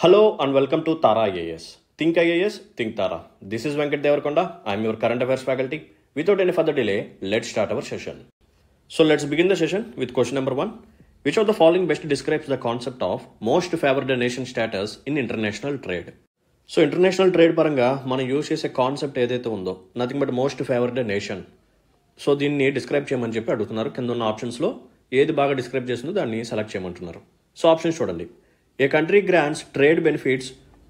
Hello and welcome to Tara IAS. Think IAS, think Tara. This is Venkat Devarkonda. I am your current affairs faculty. Without any further delay, let's start our session. So let's begin the session with question number 1. Which of the following best describes the concept of most favored nation status in international trade? So international trade paranga మనం use చేసే concept ఏదైతే ఉందో nothing but most favoured nation. So దీన్ని describe చేయమని చెప్పి అడుగుతున్నారు. కింద ఉన్న ఆప్షన్స్లో ఏది బాగా డిస్క్రైబ్ చేస్తుందో దాన్ని సెలెక్ట్ చేయమంటున్నారు. సో ఆప్షన్స్ చూడండి. A country grants trade benefits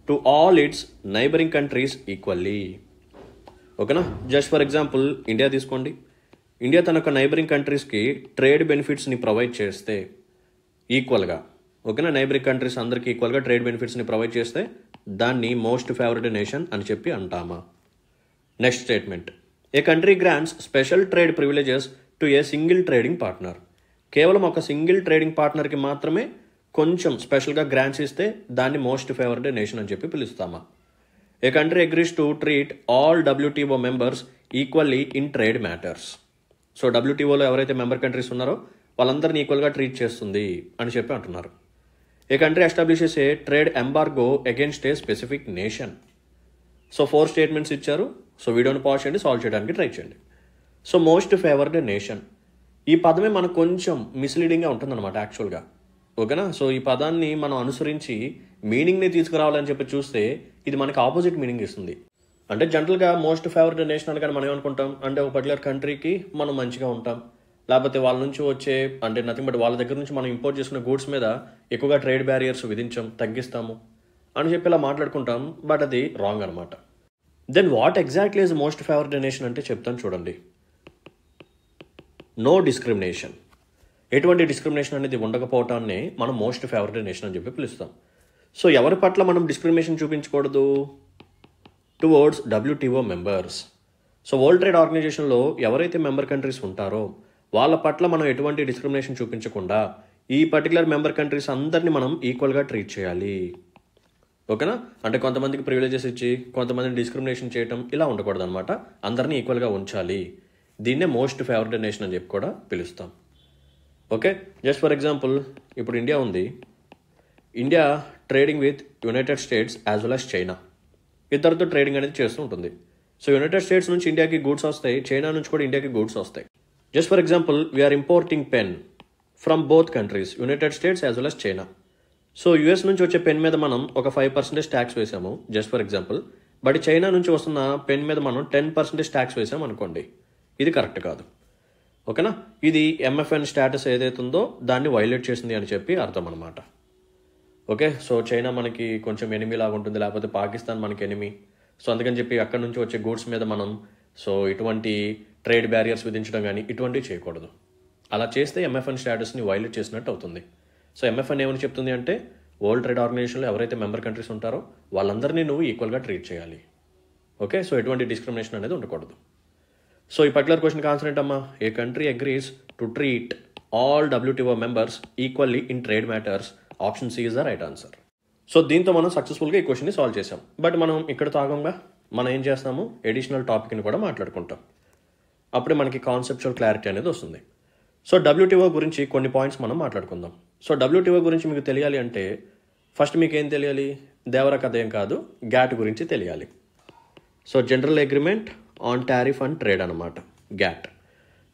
to all its neighbouring countries equally. ఓకేనా, జస్ట్ ఫర్ ఎగ్జాంపుల్ ఇండియా తీసుకోండి. ఇండియా తన యొక్క నైబరింగ్ కంట్రీస్కి ట్రేడ్ బెనిఫిట్స్ని ప్రొవైడ్ చేస్తే ఈక్వల్గా, ఓకేనా, నైబరింగ్ కంట్రీస్ అందరికీ ఈక్వల్గా ట్రేడ్ బెనిఫిట్స్ని ప్రొవైడ్ చేస్తే దాన్ని మోస్ట్ ఫేవరెడ్ నేషన్ అని చెప్పి అంటామా. Next statement. A country grants special trade privileges to a single trading partner. కేవలం ఒక సింగిల్ ట్రేడింగ్ పార్ట్నర్కి మాత్రమే కొంచెం స్పెషల్గా గ్రాంట్స్ ఇస్తే దాన్ని మోస్ట్ ఫేవరెడ్ నేషన్ అని చెప్పి పిలుస్తామా. A country agrees to treat all WTO members equally in trade matters. So WTOలో ఎవరైతే మెంబర్ కంట్రీస్ ఉన్నారో వాళ్ళందరినీ ఈక్వల్గా ట్రీట్ చేస్తుంది అని చెప్పి అంటున్నారు. ఏ country establishes A trade embargo against a specific nation. So 4 statements ఇచ్చారు. సో వీడియోని పాజ్ చేయండి, సాల్వ్ చేయడానికి ట్రై చేయండి. సో మోస్ట్ ఫేవర్డ్ నేషన్ ఈ పదమే మనకు కొంచెం మిస్లీడింగ్గా ఉంటుందన్నమాట యాక్చువల్గా. ఓకేనా, సో ఈ పదాన్ని మనం అనుసరించి మీనింగ్ని తీసుకురావాలని చెప్పి చూస్తే ఇది మనకి ఆపోజిట్ మీనింగ్ ఇస్తుంది. అంటే జనరల్గా మోస్ట్ ఫేవర్డ్ నేషన్ అనగానే మనం ఏమనుకుంటాం అంటే ఒక పర్టికులర్ కంట్రీకి మనం మంచిగా ఉంటాం, లేకపోతే వాళ్ళ నుంచి వచ్చే అంటే నథింగ్ బట్ వాళ్ళ దగ్గర నుంచి మనం ఇంపోర్ట్ చేసుకునే గూడ్స్ మీద ఎక్కువగా ట్రేడ్ బ్యారియర్స్ విధించాం, తగ్గిస్తాము అని చెప్పి ఇలా మాట్లాడుకుంటాం. బట్ అది రాంగ్ అనమాట. Then what exactly is most favoured nation అంటే చెప్తాను చూడండి. No discrimination. ఎటువంటి డిస్క్రిమినేషన్ అనేది ఉండకపోవటాన్ని మనం మోస్ట్ ఫేవరెట్ నేషన్ అని చెప్పి పిలుస్తాం. సో ఎవరి పట్ల మనం డిస్క్రిమినేషన్ చూపించకూడదు? Towards WTO members. So world trade ఆర్గనైజేషన్లో ఎవరైతే మెంబర్ కంట్రీస్ ఉంటారో వాళ్ళ పట్ల మనం ఎటువంటి డిస్క్రిమినేషన్ చూపించకుండా ఈ పర్టికులర్ మెంబర్ కంట్రీస్ అందరినీ మనం ఈక్వల్గా ట్రీట్ చేయాలి. ఓకేనా, అంటే కొంతమందికి ప్రివిలేజెస్ ఇచ్చి కొంతమందిని డిస్క్రిమినేషన్ చేయటం ఇలా ఉండకూడదు అనమాట. అందరినీ ఈక్వల్గా ఉంచాలి. దీన్నే మోస్ట్ ఫేవరెట్ నేషన్ అని చెప్పి కూడా పిలుస్తాం. ఓకే, జస్ట్ ఫర్ ఎగ్జాంపుల్ ఇప్పుడు ఇండియా ఉంది. India trading with United States as well as China. ఇద్దరితో ట్రేడింగ్ అనేది చేస్తూ ఉంటుంది. సో యునైటెడ్ స్టేట్స్ నుంచి ఇండియాకి గూడ్స్ వస్తాయి, చైనా నుంచి కూడా ఇండియాకి గూడ్స్ వస్తాయి. Just for example we are importing pen from both countries, United States as well as China. So US నుంచి వచ్చే పెన్ మీద మనం ఒక 5% ట్యాక్స్ వేసాము just for example. But China నుంచి వస్తున్న పెన్ మీద మనం 10% ట్యాక్స్ వేసాము అనుకోండి. ఇది కరెక్ట్ కాదు. ఓకేనా, ఇది MFN స్టేటస్ ఏదైతే ఉందో దాన్ని వైలేట్ చేసింది అని చెప్పి అర్థం అనమాట. ఓకే, సో చైనా మనకి కొంచెం ఎనిమీ లాగా ఉంటుంది, లేకపోతే పాకిస్తాన్ మనకి ఎనిమీ. సో అందుకని చెప్పి అక్కడ నుంచి వచ్చే గూడ్స్ మీద మనం ఇటువంటి ట్రేడ్ బ్యారియర్స్ విధించడం కానీ ఇటువంటివి చేయకూడదు. అలా చేస్తే MFN స్టేటస్ని వైలేట్ చేసినట్టు అవుతుంది. సో MFN ఏమని చెప్తుంది అంటే వరల్డ్ ట్రేడ్ ఆర్గనైజేషన్లో ఎవరైతే మెంబర్ కంట్రీస్ ఉంటారో వాళ్ళందరినీ నువ్వు ఈక్వల్గా ట్రీట్ చేయాలి. ఓకే, సో ఎటువంటి డిస్క్రిమినేషన్ అనేది ఉండకూడదు. సో ఈ పర్టికులర్ క్వశ్చన్కి ఆన్సర్ ఏంటమ్మా? A country agrees to treat all WTO members equally in trade matters. Option C is the right answer. So దీంతో మనం సక్సెస్ఫుల్గా ఈ క్వశ్చన్ని సాల్వ్ చేసాం. బట్ మనం ఇక్కడ తాగంగా మనం ఏం చేస్తాము, ఎడిషనల్ టాపిక్ని కూడా మాట్లాడుకుంటాం. అప్పుడే మనకి కాన్సెప్చువల్ క్లారిటీ అనేది వస్తుంది. సో WTO గురించి కొన్ని పాయింట్స్ మనం మాట్లాడుకుందాం. సో WTO గురించి మీకు తెలియాలి అంటే ఫస్ట్ మీకు ఏం తెలియాలి? దేవర కథ ఏం కాదు, గ్యాట్ గురించి తెలియాలి. So general agreement on tariff and trade అనమాట గ్యాట్.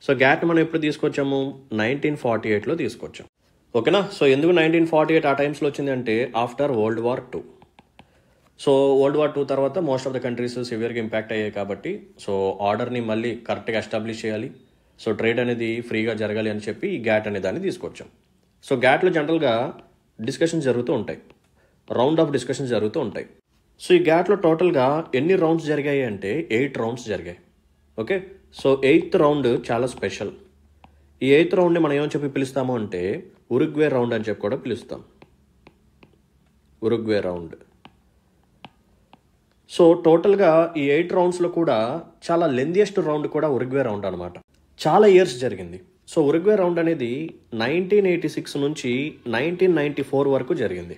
సో గ్యాట్ మనం ఎప్పుడు తీసుకొచ్చాము? 1948లో తీసుకొచ్చాం. ఓకేనా, సో ఎందుకు 1948 ఆ టైమ్స్లో వచ్చింది అంటే after World War II. So World War II తర్వాత మోస్ట్ ఆఫ్ ద కంట్రీస్ సివియర్గా ఇంపాక్ట్ అయ్యాయి కాబట్టి సో ఆర్డర్ని మళ్ళీ కరెక్ట్గా ఎస్టాబ్లిష్ చేయాలి. సో ట్రేడ్ అనేది ఫ్రీగా జరగాలి అని చెప్పి ఈ గ్యాట్ అనే దాన్ని తీసుకొచ్చాం. సో గ్యాట్లో జనరల్గా డిస్కషన్స్ జరుగుతూ ఉంటాయి, రౌండ్ ఆఫ్ డిస్కషన్స్ జరుగుతూ ఉంటాయి. సో ఈ గ్యాట్లో టోటల్గా ఎన్ని రౌండ్స్ జరిగాయి అంటే 8 రౌండ్స్ జరిగాయి. ఓకే, సో 8th రౌండ్ చాలా స్పెషల్. ఈ 8th రౌండ్ని మనం ఏమని చెప్పి పిలుస్తాము అంటే ఉరుగ్వే రౌండ్ అని చెప్పి కూడా పిలుస్తాం. ఉరుగ్వే రౌండ్. సో టోటల్గా ఈ 8 రౌండ్స్లో కూడా చాలా లెందియెస్ట్ రౌండ్ కూడా ఉరుగ్వే రౌండ్ అనమాట. చాలా ఇయర్స్ జరిగింది. సో ఉరుగ్వే రౌండ్ అనేది 1986 నుంచి 1994 వరకు జరిగింది.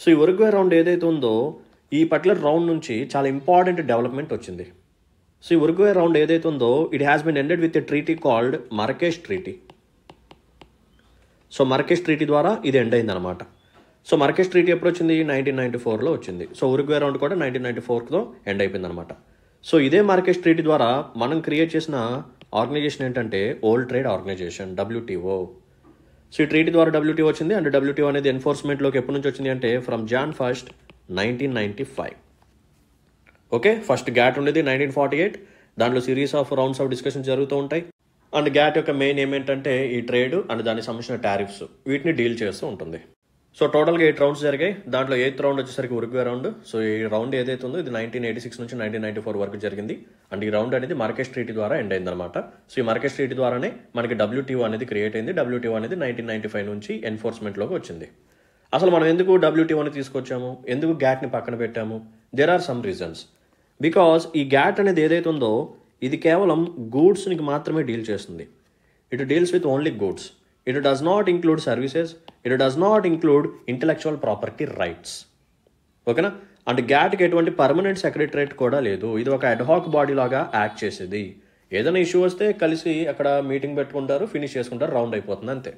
సో ఈ ఉరుగ్వే రౌండ్ ఏదైతే ఉందో ఈ పర్టికులర్ రౌండ్ నుంచి చాలా ఇంపార్టెంట్ డెవలప్మెంట్ వచ్చింది. సో ఈ ఉరుగ్వే రౌండ్ ఏదైతే ఉందో it has been ended with a treaty called Marrakesh treaty. So Marrakesh treaty ద్వారా ఇది ఎండ్ అయింది అనమాట. సో మర్రకెష్ ట్రీటీ ఎప్పుడు వచ్చింది? 1994లో వచ్చింది. సో ఉరుగ్వే రౌండ్ కూడా 1994లో ఎండ్ అయిపోయింది అనమాట. సో ఇదే మర్రకెష్ ట్రీటీ ద్వారా మనం క్రియేట్ చేసిన ఆర్గనైజేషన్ ఏంటంటే world trade organisation, WTO. So ఈ ట్రీటీ ద్వారా WTO వచ్చింది. అండ్ WTO అనేది ఎన్ఫోర్స్మెంట్లోకి ఎప్పటి నుంచి వచ్చింది అంటే from Jan 1, 1995. Okay, first GATT ఉండేది 1948. దాంట్లో series of rounds of discussion జరుగుతూ ఉంటాయి. అండ్ గ్యాట్ యొక్క మెయిన్ ఏమేంటంటే ఈ ట్రేడ్ అండ్ దానికి సంబంధించిన టారిఫ్స్ వీటిని డీల్ చేస్తూ ఉంటుంది. సో టోటల్గా 8 రౌండ్స్ జరిగాయి. దాంట్లో 8th రౌండ్ వచ్చేసరికి ఉరుగ్వే రౌండ్. సో ఈ రౌండ్ ఏదైతే ఉందో ఇది 1986 నుంచి 1994 వరకు జరిగింది. అండ్ ఈ రౌండ్ అనేది మర్రకెష్ ట్రీటీ ద్వారా ఎండ్ అయిందనమాట. సో ఈ మర్రకెష్ ట్రీటీ ద్వారానే మనకి WTO అనేది క్రియేట్ అయింది. WTO అనేది 1995 నుంచి ఎన్ఫోర్స్మెంట్లోకి వచ్చింది. అసలు మనం ఎందుకు WTOని తీసుకొచ్చాము, ఎందుకు గ్యాట్ని పక్కన పెట్టాము? There are some reasons. Because ఈ గ్యాట్ అనేది ఏదైతే ఉందో ఇది కేవలం గూడ్స్కి మాత్రమే డీల్ చేస్తుంది. It deals with only goods. It does not include services. It does not include intellectual property rights. ఓకేనా? అండ్ గ్యాట్కి ఎటువంటి పర్మనెంట్ సెక్రటరేట్ కూడా లేదు. ఇది ఒక అడ్హాక్ బాడీ లాగా యాక్ట్ చేసేది. ఏదైనా ఇష్యూ వస్తే కలిసి అక్కడ మీటింగ్ పెట్టుకుంటారు, ఫినిష్ చేసుకుంటారు, రౌండ్ అయిపోతుంది అంతే.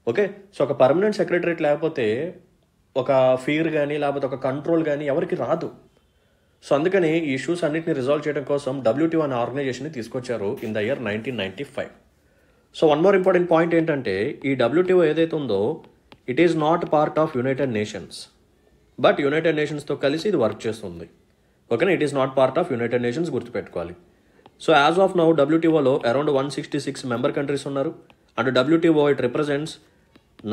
ఓకే, సో ఒక పర్మనెంట్ సెక్రటరేట్ లేకపోతే ఒక ఫీర్ కానీ లేకపోతే ఒక కంట్రోల్ కానీ ఎవరికి రాదు. సో అందుకని ఈ ఇష్యూస్ అన్నింటినీ రిజాల్వ్ చేయడం కోసం WTO అనే ఆర్గనైజేషన్ని తీసుకొచ్చారు in the year 1995. So one more important point ఏంటంటే ఈ WTO ఏదైతే ఉందో it is not part of United Nations, but United నేషన్స్తో కలిసి ఇది వర్క్ చేస్తుంది. ఓకేనా? It is not part of United Nations, గుర్తుపెట్టుకోవాలి. సో యాజ్ ఆఫ్ నౌ WTOలో అరౌండ్ 166 మెంబర్ కంట్రీస్ ఉన్నారు. And WTO it represents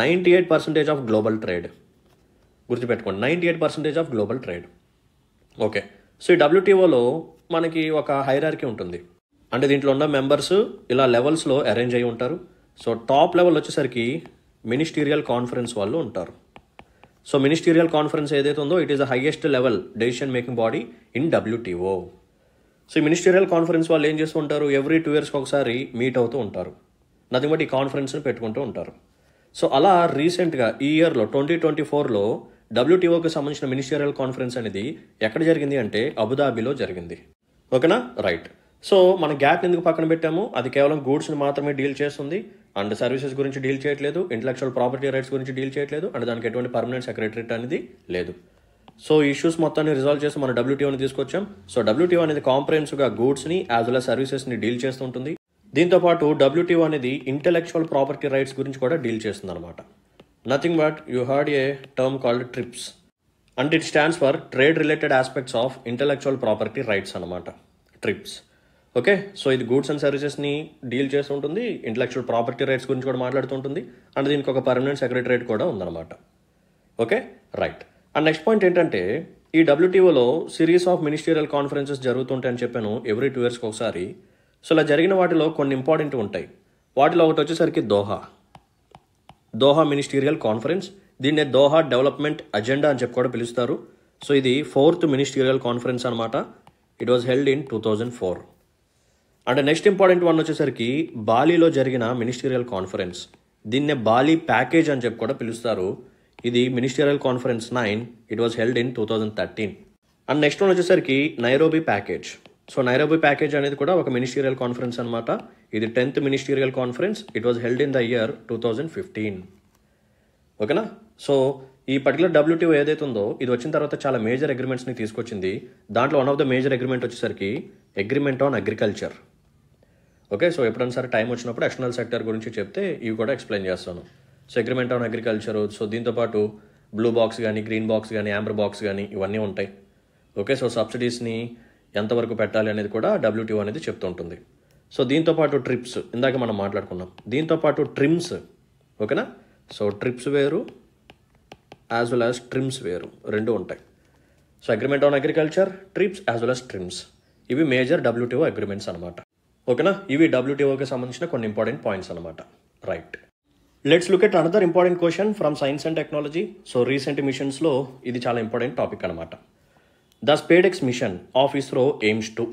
98% of global trade. గుర్తుపెట్టుకోండి, 98% of global trade. Okay, so ఈ WTOలో మనకి ఒక హైరార్కీ ఉంటుంది. అంటే దీంట్లో ఉన్న మెంబర్స్ ఇలా లెవెల్స్లో అరేంజ్ అయి ఉంటారు. సో టాప్ లెవెల్ వచ్చేసరికి మినిస్టీరియల్ కాన్ఫరెన్స్ వాళ్ళు ఉంటారు. సో మినిస్టీరియల్ కాన్ఫరెన్స్ ఏదైతే ఉందో it is the highest level decision making body in WTO. So ఈ మినిస్టీరియల్ కాన్ఫరెన్స్ వాళ్ళు ఏం చేస్తూ ఉంటారు? ఎవ్రీ 2 yearsకి ఒకసారి మీట్ అవుతూ ఉంటారు. నథింగ్ బట్ ఈ కాన్ఫరెన్స్ని పెట్టుకుంటూ ఉంటారు. సో అలా రీసెంట్గా ఈ ఇయర్లో 2024లో WTOకి సంబంధించిన మినిస్టీరియల్ కాన్ఫరెన్స్ అనేది ఎక్కడ జరిగింది అంటే అబుదాబిలో జరిగింది. ఓకేనా? రైట్. సో మన గ్యాట్ ఎందుకు పక్కన పెట్టాము? అది కేవలం గూడ్స్ని మాత్రమే డీల్ చేస్తుంది అండ్ సర్వీసెస్ గురించి డీల్ చేయట్లేదు, ఇంటెలెక్చువల్ ప్రాపర్టీ రైట్స్ గురించి డీల్ చేయట్లేదు, అండ్ దానికి ఎటువంటి పర్మనెంట్ సెక్రటరేట్ అనేది లేదు. సో ఇష్యూస్ మొత్తాన్ని రిజాల్వ్ చేసి మన WTOని తీసుకొచ్చాం. సో WTO అనేది కాంప్రహెన్సివ్గా గూడ్స్ని యాజ్ వెల్ as సర్వీసెస్ని డీల్ చేస్తుంటుంది. దీంతోపాటు WTO అనేది ఇంటెలెక్చువల్ ప్రాపర్టీ రైట్స్ గురించి కూడా డీల్ చేస్తుంది అనమాట. Nothing but you heard a term called trips and it stands for trade related aspects of intellectual property rights అనమాట, ట్రిప్స్. ఓకే, సో ఇది goods and సర్వీసెస్ని deal చేస్తుంటుంది, ఇంటెలెక్చువల్ ప్రాపర్టీ రైట్స్ గురించి కూడా మాట్లాడుతుంటుంది, and దీనికి ఒక పర్మనెంట్ సెక్రటరేట్ కూడా ఉందన్నమాట. Okay, right. And next point ఏంటంటే ఈ WTOలో సిరీస్ ఆఫ్ మినిస్టీరియల్ కాన్ఫరెన్సెస్ జరుగుతుంటాయని చెప్పాను ఎవ్రీ 2 yearsకి ఒకసారి. సో ఇలా జరిగిన వాటిలో కొన్ని ఇంపార్టెంట్ ఉంటాయి. వాటిలో ఒకటి వచ్చేసరికి దోహా మినిస్టీరియల్ కాన్ఫరెన్స్. దీన్నే దోహా డెవలప్మెంట్ అజెండా అని చెప్పి కూడా పిలుస్తారు. సో ఇది 4th మినిస్టీరియల్ కాన్ఫరెన్స్ అనమాట. It was held in 2004. And next important one వచ్చేసరికి బాలీలో జరిగిన మినిస్టీరియల్ కాన్ఫరెన్స్. దీన్నే బాలీ ప్యాకేజ్ అని చెప్పి కూడా పిలుస్తారు. ఇది ministerial conference 9. It was held in 2013. And next one వచ్చేసరికి Nairobi package. So Nairobi package అనేది కూడా ఒక మినిస్టీరియల్ కాన్ఫరెన్స్ అనమాట. ఇది 10th ministerial conference. It was held in the year 2015. ఓకేనా? సో ఈ పర్టికులర్ WTO ఏదైతే ఉందో ఇది వచ్చిన తర్వాత చాలా మేజర్ అగ్రిమెంట్స్ని తీసుకొచ్చింది. దాంట్లో one of the major agreement వచ్చేసరికి agreement on agriculture. Okay, so ఎప్పుడైనా సరే టైం వచ్చినప్పుడు ఎక్స్టర్నల్ సెక్టర్ గురించి చెప్తే ఇవి కూడా ఎక్స్ప్లెయిన్ చేస్తాను. So agreement on agriculture. So దీంతోపాటు బ్లూ బాక్స్ కానీ, గ్రీన్ బాక్స్ కానీ, యాంబర్ బాక్స్ కానీ ఇవన్నీ ఉంటాయి. ఓకే, సో సబ్సిడీస్ని ఎంతవరకు పెట్టాలి అనేది కూడా WTO అనేది చెప్తూ ఉంటుంది. సో దీంతోపాటు ట్రిప్స్ ఇందాక మనం మాట్లాడుకున్నాం. దీంతోపాటు ట్రిమ్స్. ఓకేనా? సో ట్రిప్స్ వేరు యాజ్ వెల్ యాజ్ ట్రిమ్స్ వేరు, రెండు ఉంటాయి. So agreement on agriculture, TRIPS as well as TRIMS, ఇవి మేజర్ WTO అగ్రిమెంట్స్ అనమాట. ఓకేనా? ఇవి WTOకి సంబంధించిన కొన్ని ఇంపార్టెంట్ పాయింట్స్ అనమాట. Right, let's look at another important question from science and technology. So recent మిషన్స్లో ఇది చాలా ఇంపార్టెంట్ టాపిక్ అనమాట. The SpaDeX mission of ISRO aims to.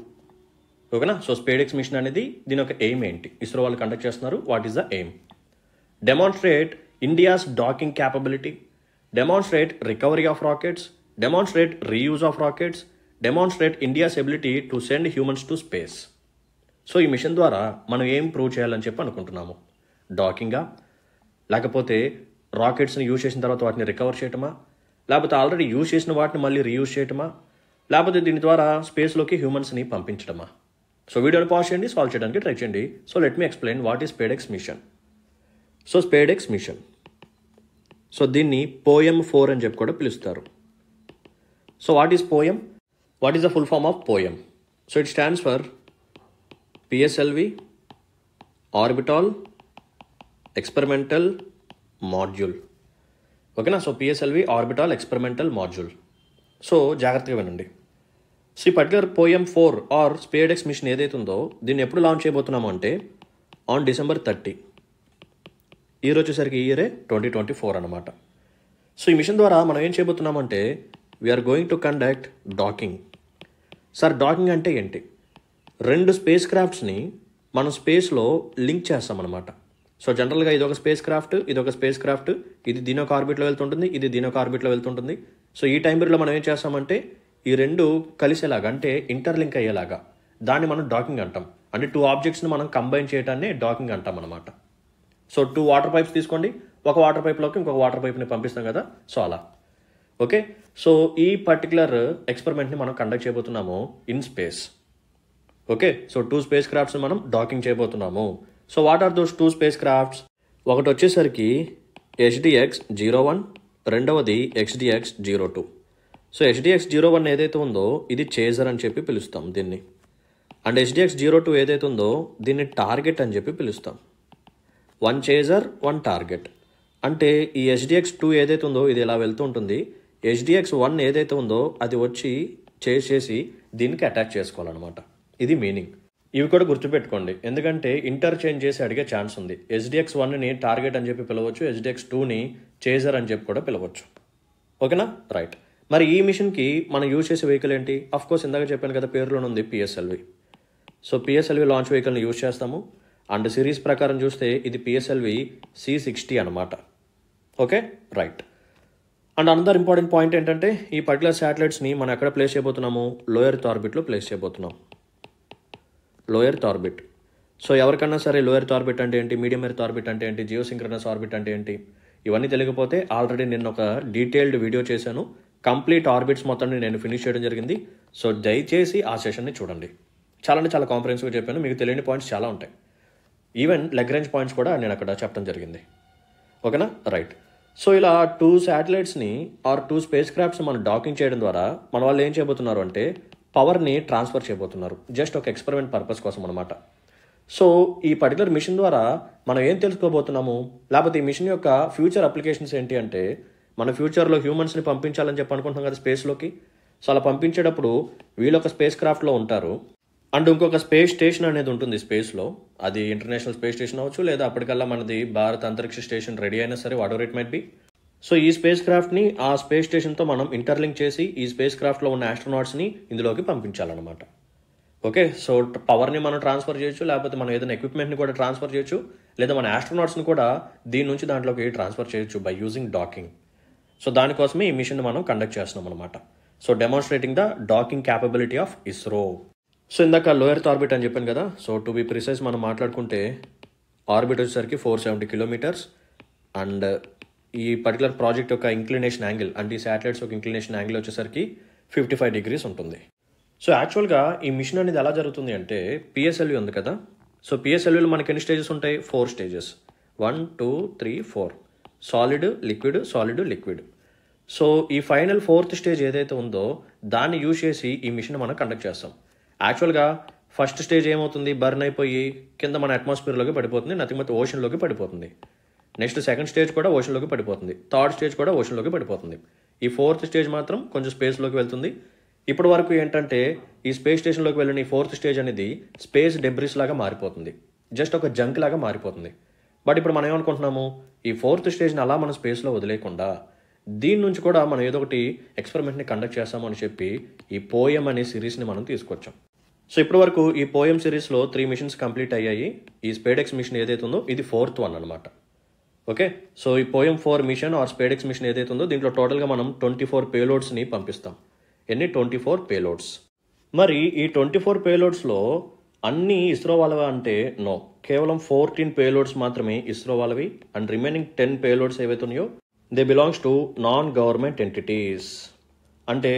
ఓకేనా? సో స్పేడెక్స్ మిషన్ అనేది దీని ఒక ఎయిమ్ ఏంటి? ఇస్రో వాళ్ళు కండక్ట్ చేస్తున్నారు. What is the aim? Demonstrate India's docking capability, demonstrate recovery of rockets, demonstrate reuse of rockets, demonstrate India's ability to send humans to space. So ఈ mission ద్వారా మనం ఏం ప్రూవ్ చేయాలని చెప్పి అనుకుంటున్నాము? డాకింగా, లేకపోతే రాకెట్స్ని యూజ్ చేసిన తర్వాత వాటిని రికవర్ చేయటమా, లేకపోతే ఆల్రెడీ యూజ్ చేసిన వాటిని మళ్ళీ రీయూజ్ చేయటమా, లేకపోతే దీని ద్వారా స్పేస్లోకి హ్యూమన్స్ని పంపించడమా? సో వీడియోని పాజ్ చేయండి, సాల్వ్ చేయడానికి ట్రై చేయండి. So let me explain what is SpaDeX mission. So SpaDeX mission, so దీన్ని పోయం 4 అని చెప్పి కూడా పిలుస్తారు. So what is POEM? What is the full form of POEM? So it stands for PSLV orbital experimental module. ఓకేనా? So PSLV orbital experimental module. So జాగ్రత్తగా వినండి. So ఈ particular POEM 4 or SpaDeX mission ఏదైతే ఉందో దీన్ని ఎప్పుడు launch చేయబోతున్నాము అంటే ఆన్ December 30. ఇయర్ వచ్చేసరికి ఇయరే 2024 అనమాట. సో ఈ మిషన్ ద్వారా మనం ఏం చేయబోతున్నామంటే we are going to conduct docking. Sir docking అంటే ఏంటి? 2 స్పేస్ క్రాఫ్ట్స్ని మనం స్పేస్లో లింక్ చేస్తామన్నమాట. సో జనరల్గా ఇది ఒక స్పేస్ క్రాఫ్ట్, ఇది ఒక స్పేస్ క్రాఫ్ట్, ఇది దీని ఒక ఆర్బిట్లో వెళ్తుంటుంది, ఇది దీని ఒక ఆర్బిట్లో వెళ్తుంటుంది. సో ఈ టైం పీరియడ్లో మనం ఏం చేస్తామంటే ఈ 2 కలిసేలాగా అంటే ఇంటర్లింక్ అయ్యేలాగా దాన్ని మనం డాకింగ్ అంటాం. అంటే 2 ఆబ్జెక్ట్స్ని మనం కంబైన్ చేయడాన్ని డాకింగ్ అంటాం అనమాట. సో 2 వాటర్ పైప్స్ తీసుకోండి, ఒక వాటర్ పైప్లోకి ఇంకొక వాటర్ పైప్ని పంపిస్తాం కదా, సో అలా. ఓకే, సో ఈ పర్టికులర్ ఎక్స్పెరిమెంట్ని మనం కండక్ట్ చేయబోతున్నాము in space. Okay, so 2 space crafts మనం డాకింగ్ చేయబోతున్నాము. So what are those 2 space crafts? ఒకటి వచ్చేసరికి HDX-01, రెండవది XDX-02. సో HDX-01 ఏదైతే ఉందో ఇది చేజర్ అని చెప్పి పిలుస్తాం దీన్ని, అండ్ HDX-02 ఏదైతే ఉందో దీన్ని టార్గెట్ అని చెప్పి పిలుస్తాం. 1 చేజర్ 1 టార్గెట్. అంటే ఈ HDX-2 ఏదైతే ఉందో ఇది ఇలా వెళ్తూ ఉంటుంది, HDX-1 ఏదైతే ఉందో అది వచ్చి చేసి దీనికి అటాచ్ చేసుకోవాలన్నమాట. ఇది మీనింగ్. ఇవి కూడా గుర్తుపెట్టుకోండి, ఎందుకంటే ఇంటర్చేంజ్ చేసి అడిగే ఛాన్స్ ఉంది. HDX-1ని టార్గెట్ అని చెప్పి పిలవచ్చు, HDX-2ని చేజర్ అని చెప్పి కూడా పిలవచ్చు. ఓకేనా? రైట్. మరి ఈ మిషన్కి మనం యూజ్ చేసే వెహికల్ ఏంటి? అఫ్ కోర్స్ ఇందాక చెప్పాను కదా పేరులోనే ఉంది PSLV. సో PSLV లాంచ్ వెహికల్ని యూజ్ చేస్తాము. అండ్ సిరీస్ ప్రకారం చూస్తే ఇది PSLV C60 అనమాట. Okay, right. And another important point ఏంటంటే ఈ పర్టికులర్ శాటిలైట్స్ని మనం ఎక్కడ ప్లేస్ చేయబోతున్నాము? లో ఎర్త్ ఆర్బిట్లో ప్లేస్ చేయబోతున్నాం. లో ఎర్త్ ఆర్బిట్. సో ఎవరికన్నా సరే లో ఎర్త్ ఆర్బిట్ అంటే ఏంటి, మీడియం ఎర్త్ ఆర్బిట్ అంటే ఏంటి, జియోసింక్రనస్ ఆర్బిట్ అంటే ఏంటి, ఇవన్నీ తెలియకపోతే ఆల్రెడీ నేను ఒక డీటెయిల్డ్ వీడియో చేశాను. కంప్లీట్ ఆర్బిట్స్ మొత్తాన్ని నేను ఫినిష్ చేయడం జరిగింది. సో దయచేసి ఆ సెషన్ని చూడండి. చాలా అంటే చాలా కాంప్రహెన్సివ్గా చెప్పాను, మీకు తెలియని పాయింట్స్ చాలా ఉంటాయి. ఈవెన్ లెగ్రేంజ్ పాయింట్స్ కూడా నేను అక్కడ చెప్పడం జరిగింది. ఓకేనా? రైట్. సో ఇలా 2 శాటిలైట్స్ని ఆర్ 2 స్పేస్ క్రాఫ్ట్స్ మనం డాకింగ్ చేయడం ద్వారా మన వాళ్ళు ఏం చేయబోతున్నారు అంటే పవర్ని ట్రాన్స్ఫర్ చేయబోతున్నారు. జస్ట్ ఒక ఎక్స్పెరిమెంట్ పర్పస్ కోసం అనమాట. సో ఈ పర్టికులర్ మిషన్ ద్వారా మనం ఏం తెలుసుకోబోతున్నాము, లేకపోతే ఈ మిషన్ యొక్క ఫ్యూచర్ అప్లికేషన్స్ ఏంటి అంటే మన ఫ్యూచర్లో హ్యూమన్స్ని పంపించాలని చెప్పి అనుకుంటున్నాం కదా స్పేస్లోకి. సో అలా పంపించేటప్పుడు వీళ్ళు ఒక స్పేస్ క్రాఫ్ట్లో ఉంటారు, అండ్ ఇంకొక స్పేస్ స్టేషన్ అనేది ఉంటుంది స్పేస్లో. అది ఇంటర్నేషనల్ స్పేస్ స్టేషన్ అవ్వచ్చు, లేదా అప్పటికల్లా మనది భారత్ అంతరిక్ష స్టేషన్ రెడీ అయినా సరే, what ever it might be. So ఈ స్పేస్ క్రాఫ్ట్ని ఆ స్పేస్ స్టేషన్తో మనం ఇంటర్లింక్ చేసి ఈ స్పేస్ క్రాఫ్ట్లో ఉన్న ఆస్ట్రోనాట్స్ని ఇందులోకి పంపించాలన్నమాట. ఓకే, సో పవర్ని మనం ట్రాన్స్ఫర్ చేయొచ్చు, లేకపోతే మనం ఏదైనా ఎక్విప్మెంట్ని కూడా ట్రాన్స్ఫర్ చేయొచ్చు, లేదా మన ఆస్ట్రోనాట్స్ని కూడా దీని నుంచి దాంట్లోకి ట్రాన్స్ఫర్ చేయొచ్చు బై యూజింగ్ డాకింగ్. సో దానికోసమే ఈ మిషన్ మనం కండక్ట్ చేస్తున్నాం అనమాట. So demonstrating the docking capability of ISRO. So ఇందాక లో ఎర్త్ ఆర్బిట్ అని చెప్పాను కదా. సో టు బి ప్రిసైజ్ మనం మాట్లాడుకుంటే ఆర్బిట్ వచ్చేసరికి 470 కిలోమీటర్స్, అండ్ ఈ పర్టికులర్ ప్రాజెక్ట్ యొక్క ఇంక్లినేషన్ యాంగిల్ అంటే ఈ శాటిలైట్స్ యొక్క ఇంక్లినేషన్ యాంగిల్ వచ్చేసరికి 55 degrees ఉంటుంది. సో యాక్చువల్గా ఈ మిషన్ అనేది ఎలా జరుగుతుంది అంటే PSLV ఉంది కదా. సో PSLVలో మనకి ఎన్ని స్టేజెస్ ఉంటాయి? 4 stages. 1, 2, 3, 4. Solid, liquid, solid, liquid. So ఈ ఫైనల్ 4th స్టేజ్ ఏదైతే ఉందో దాన్ని యూజ్ చేసి ఈ మిషన్ మనం కండక్ట్ చేస్తాం. యాక్చువల్గా ఫస్ట్ స్టేజ్ ఏమవుతుంది? బర్న్ అయిపోయి కింద మన అట్మాస్ఫియర్లోకి పడిపోతుంది, నథింగ్ బట్ ఓషన్లోకి పడిపోతుంది. నెక్స్ట్ 2nd స్టేజ్ కూడా ఓషన్లోకి పడిపోతుంది, 3rd స్టేజ్ కూడా ఓషన్లోకి పడిపోతుంది. ఈ 4th స్టేజ్ మాత్రం కొంచెం స్పేస్లోకి వెళ్తుంది. ఇప్పటి వరకు ఏంటంటే ఈ స్పేస్ స్టేషన్లోకి వెళ్ళిన ఈ 4th స్టేజ్ అనేది స్పేస్ డెబ్రిస్ లాగా మారిపోతుంది, జస్ట్ ఒక జంక్ లాగా మారిపోతుంది. బట్ ఇప్పుడు మనం ఏమనుకుంటున్నాము, ఈ 4th స్టేజ్ని అలా మనం స్పేస్లో వదిలేయకుండా దీని నుంచి కూడా మనం ఏదో ఒకటి ఎక్స్పెరిమెంట్ని కండక్ట్ చేస్తాము అని చెప్పి ఈ పోయం అనే సిరీస్ని మనం తీసుకొచ్చాం. సో ఇప్పటి వరకు ఈ పోయం సిరీస్లో 3 మిషన్స్ కంప్లీట్ అయ్యాయి. ఈ స్పేడెక్స్ మిషన్ ఏదైతే ఉందో ఇది 4th వన్ అనమాట. ఓకే, సో ఈ POEM 4 mission or SpaDeX mission ఏదైతే ఉందో దీంట్లో టోటల్గా మనం 24 పేలోడ్స్ని పంపిస్తాం. ఎన్ని? 24 పేలోడ్స్. మరి ఈ 24 పేలోడ్స్లో అన్నీ ఇస్రో వాళ్ళవా అంటే నో, కేవలం 14 పేలోడ్స్ మాత్రమే ఇస్రో వాళ్ళవి. అండ్ రిమైనింగ్ 10 పేలోడ్స్ ఏవైతే ఉన్నాయో they belongs to non government entities. అంటే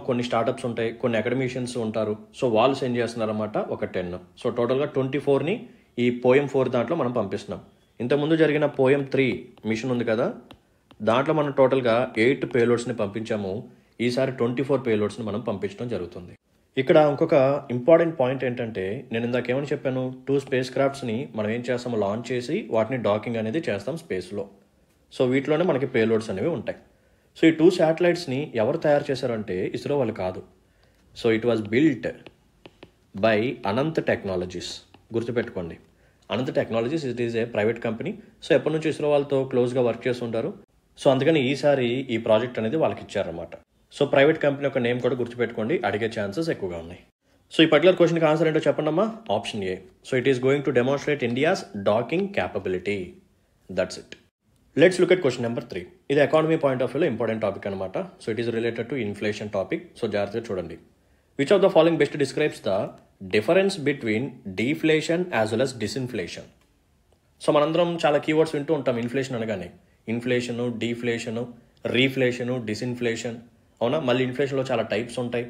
కొన్ని స్టార్టప్స్ ఉంటాయి, కొన్ని అకాడమిషియన్స్ ఉంటారు. సో వాళ్ళు సెండ్ చేస్తున్నారన్నమాట ఒక 10. సో టోటల్గా 24ని ఈ పోయం 4 దాంట్లో మనం పంపిస్తున్నాం. ఇంతకుముందు జరిగిన పోయం 3 మిషన్ ఉంది కదా, దాంట్లో మనం టోటల్గా 8 పేలోడ్స్ని పంపించాము. ఈసారి 24 పేలోడ్స్ని మనం పంపించడం జరుగుతుంది. ఇక్కడ ఇంకొక ఇంపార్టెంట్ పాయింట్ ఏంటంటే, నేను ఇందాక ఏమని చెప్పాను, 2 స్పేస్ క్రాఫ్ట్స్ని మనం ఏం చేస్తాము, లాంచ్ చేసి వాటిని డాకింగ్ అనేది చేస్తాం స్పేస్లో. సో వీటిలోనే మనకి పేలోడ్స్ అనేవి ఉంటాయి. సో ఈ 2 శాటిలైట్స్ని ఎవరు తయారు చేశారంటే ఇస్రో వాళ్ళు కాదు. So it was built by Anant technologies. గుర్తుపెట్టుకోండి, Anant technologies it is a private company. So ఎప్పటి నుంచి ఇస్రో వాళ్ళతో క్లోజ్గా వర్క్ చేస్తుంటారు. సో అందుకని ఈసారి ఈ ప్రాజెక్ట్ అనేది వాళ్ళకి ఇచ్చారన్నమాట. సో ప్రైవేట్ కంపెనీ యొక్క నేమ్ కూడా గుర్తుపెట్టుకోండి, అడిగే ఛాన్సెస్ ఎక్కువగా ఉన్నాయి. సో ఈ పర్టికులర్ క్వశ్చన్కి ఆన్సర్ ఏంటో చెప్పండి అమ్మా. Option A. So it is going to demonstrate India's docking capability. That's it. Let's look at question number 3. ఇది ఎకానమీ పాయింట్ ఆఫ్ వ్యూలో ఇంపార్టెంట్ టాపిక్ అనమాట. So it is related to inflation topic. So జాగ్రత్తగా చూడండి. Which of the following best describes the difference between deflation as well as disinflation. So మనందరం చాలా keywords వింటూ ఉంటాం inflation అనగానే. ఇన్ఫ్లేషను, డీఫ్లేషను, రీఫ్లేషను, డిస్ఇన్ఫ్లేషన్, అవునా. మళ్ళీ ఇన్ఫ్లేషన్లో చాలా టైప్స్ ఉంటాయి.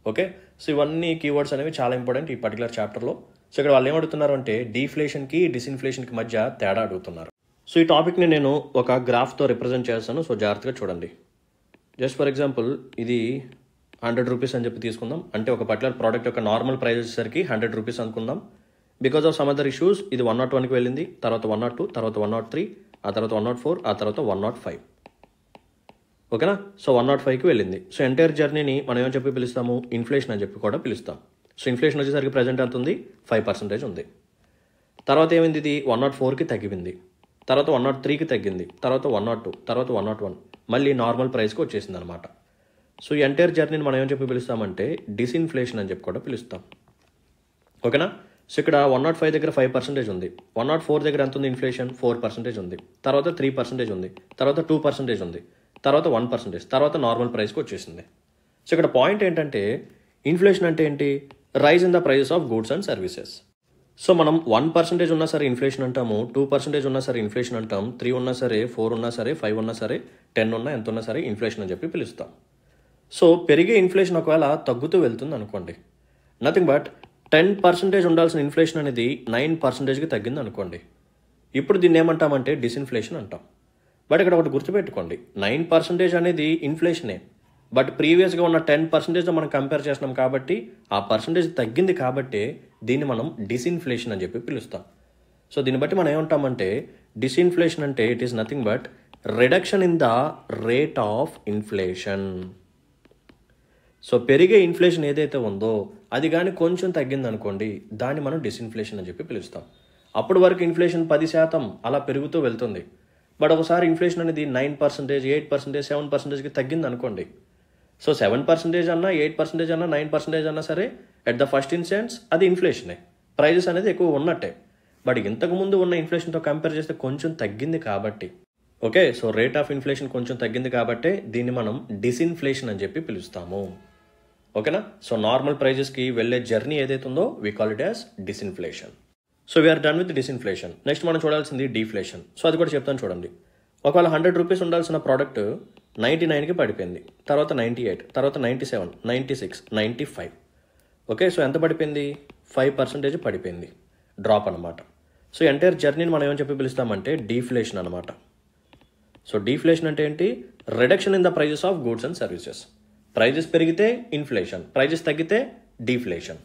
ఓకే, సో ఇవన్నీ కీవర్డ్స్ అనేవి చాలా ఇంపార్టెంట్ ఈ పర్టికులర్ చాప్టర్లో. సో ఇక్కడ వాళ్ళు ఏమడుగుతున్నారు అంటే డీఫ్లేషన్కి డిస్ఇన్ఫ్లేషన్కి మధ్య తేడా అడుగుతున్నారు. సో ఈ టాపిక్ని నేను ఒక గ్రాఫ్తో రిప్రజెంట్ చేస్తాను. సో జాగ్రత్తగా చూడండి. జస్ట్ ఫర్ ఎగ్జాంపుల్ ఇది 100 రూపీస్ అని చెప్పి తీసుకుందాం. అంటే ఒక పర్టికులర్ ప్రోడక్ట్ యొక్క నార్మల్ ప్రైస్ వచ్చేసరికి 100 రూపీస్ అనుకుందాం. Because of some other issues ఇది 101కి వెళ్ళింది, తర్వాత 102, తర్వాత 103, ఆ తర్వాత 104, ఆ తర్వాత 105. ఓకేనా. సో 105కి వెళ్ళింది. సో ఎంటైర్ జర్నీని మనం ఏమని చెప్పి పిలుస్తాము, ఇన్ఫ్లేషన్ అని చెప్పి కూడా పిలుస్తాం. సో ఇన్ఫ్లేషన్ వచ్చేసరికి ప్రజెంట్ ఎంత ఉంది, 5% ఉంది. తర్వాత ఏమైంది, ఇది 104కి తగ్గింది, తర్వాత 103కి తగ్గింది, తర్వాత 102, తర్వాత 101, మళ్ళీ నార్మల్ ప్రైస్కి వచ్చేసింది అనమాట. సో ఈ ఎంటైర్ జర్నీని మనం ఏమని చెప్పి పిలుస్తామంటే డిస్ఇన్ఫ్లేషన్ అని చెప్పి కూడా పిలుస్తాం. ఓకేనా. సో ఇక్కడ 105 దగ్గర 5% ఉంది, 104 దగ్గర ఎంత ఉంది ఇన్ఫ్లేషన్, 4% ఉంది, తర్వాత 3% ఉంది, తర్వాత 2% ఉంది, తర్వాత 1%, తర్వాత నార్మల్ ప్రైస్కి వచ్చేసింది. సో ఇక్కడ పాయింట్ ఏంటంటే ఇన్ఫ్లేషన్ అంటే ఏంటి, rise in the prices of goods and services. So మనం 1% ఉన్నా సరే ఇన్ఫ్లేషన్ అంటాము, 2% ఉన్నా సరే ఇన్ఫ్లేషన్ అంటాం, 3 ఉన్నా సరే, 4 ఉన్నా సరే, 5 ఉన్నా సరే, 10 ఉన్నా ఎంత ఉన్నా సరే ఇన్ఫ్లేషన్ అని చెప్పి పిలుస్తాం. సో పెరిగే ఇన్ఫ్లేషన్ ఒకవేళ తగ్గుతూ వెళ్తుంది అనుకోండి, నథింగ్ బట్ 10% ఉండాల్సిన ఇన్ఫ్లేషన్ అనేది 9%కి తగ్గింది అనుకోండి, ఇప్పుడు దీన్ని ఏమంటామంటే డిస్ఇన్ఫ్లేషన్ అంటాం. బట్ ఇక్కడ ఒకటి గుర్తుపెట్టుకోండి, 9% అనేది ఇన్ఫ్లేషనే, బట్ ప్రీవియస్గా ఉన్న 10%తో మనం కంపేర్ చేస్తున్నాం కాబట్టి ఆ పర్సంటేజ్ తగ్గింది కాబట్టి దీన్ని మనం డిస్ఇన్ఫ్లేషన్ అని చెప్పి పిలుస్తాం. సో దీన్ని బట్టి మనం ఏమంటామంటే డిస్ఇన్ఫ్లేషన్ అంటే it is nothing but reduction in the rate of inflation. So పెరిగే ఇన్ఫ్లేషన్ ఏదైతే ఉందో అది కానీ కొంచెం తగ్గింది అనుకోండి, దాన్ని మనం డిస్ఇన్ఫ్లేషన్ అని చెప్పి పిలుస్తాం. అప్పటి వరకు ఇన్ఫ్లేషన్ 10% అలా పెరుగుతూ వెళ్తుంది, బట్ ఒకసారి ఇన్ఫ్లేషన్ అనేది 9%, 8%, 7%కి తగ్గింది అనుకోండి. సో 7% అన్నా, 8% అన్నా, 9% అన్నా సరే ఎట్ ద ఫస్ట్ ఇన్స్టెన్స్ అది ఇన్ఫ్లేషనే, ప్రైజెస్ అనేది ఎక్కువ ఉన్నట్టే. బట్ ఇంతకుముందు ఉన్న ఇన్ఫ్లేషన్తో కంపేర్ చేస్తే కొంచెం తగ్గింది కాబట్టి, okay, so rate of inflation కొంచెం తగ్గింది కాబట్టి దీన్ని మనం డిస్ఇన్ఫ్లేషన్ అని చెప్పి పిలుస్తాము. ఓకేనా. సో నార్మల్ ప్రైజెస్కి వెళ్ళే జర్నీ ఏదైతే ఉందో we call it as disinflation. So we are done with disinflation. Next మనం చూడాల్సింది డీఫ్లేషన్. సో అది కూడా చెప్తాను చూడండి. ఒకవేళ 100 రూపీస్ ఉండాల్సిన ప్రోడక్ట్ 99కి పడిపోయింది, తర్వాత 98, తర్వాత 97, 96, 95. ఓకే, సో ఎంత పడిపోయింది, 5% పడిపోయింది, డ్రాప్ అనమాట. సో ఎంటైర్ జర్నీని మనం ఏమని చెప్పి పిలుస్తామంటే డీఫ్లేషన్ అనమాట. సో డీఫ్లేషన్ అంటే ఏంటి, reduction in the prices of goods and services. Prices పెరిగితే ఇన్ఫ్లేషన్, ప్రైజెస్ తగ్గితే డీఫ్లేషన్.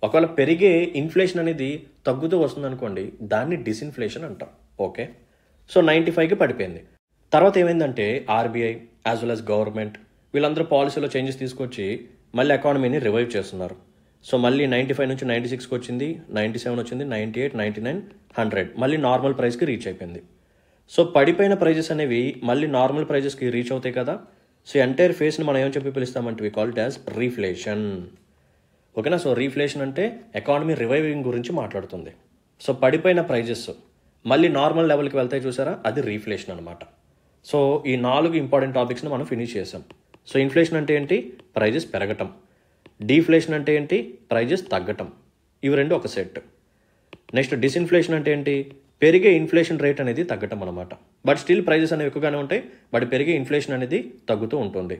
ఒకవేళ పెరిగే ఇన్ఫ్లేషన్ అనేది తగ్గుతూ వస్తుంది అనుకోండి, దాన్ని డిస్ఇన్ఫ్లేషన్ అంటాం. ఓకే, సో 95కి పడిపోయింది. తర్వాత ఏమైందంటే RBI as well as government వీళ్ళందరూ పాలసీలో చేంజెస్ తీసుకొచ్చి మళ్ళీ ఎకానమీని రివైవ్ చేస్తున్నారు. సో మళ్ళీ 95 నుంచి 96కి వచ్చింది, 97 వచ్చింది, 98, 99, 100 మళ్ళీ నార్మల్ ప్రైస్కి రీచ్ అయిపోయింది. సో పడిపోయిన ప్రైజెస్ అనేవి మళ్ళీ నార్మల్ ప్రైజెస్కి రీచ్ అవుతాయి కదా. సో ఎంటైర్ ఫేస్ని మనం ఏమని చెప్పి పిలుస్తామంటే we call it as reflation. ఓకేనా. సో రీఫ్లేషన్ అంటే ఎకానమీ రివైవింగ్ గురించి మాట్లాడుతుంది. సో పడిపోయిన ప్రైజెస్ మళ్ళీ నార్మల్ లెవెల్కి వెళ్తాయి చూసారా, అది రీఫ్లేషన్ అనమాట. సో ఈ 4 ఇంపార్టెంట్ టాపిక్స్ని మనం ఫినిష్ చేసాం. సో ఇన్ఫ్లేషన్ అంటే ఏంటి, ప్రైజెస్ పెరగటం. డీఫ్లేషన్ అంటే ఏంటి, ప్రైజెస్ తగ్గటం. ఇవి రెండు ఒక సెట్. నెక్స్ట్ డిస్ఇన్ఫ్లేషన్ అంటే ఏంటి? పెరిగే ఇన్ఫ్లేషన్ రేట్ అనేది తగ్గటం అనమాట. బట్ స్టిల్ ప్రైజెస్ అనేవి ఎక్కువగానే ఉంటాయి, బట్ పెరిగే ఇన్ఫ్లేషన్ అనేది తగ్గుతూ ఉంటుంది.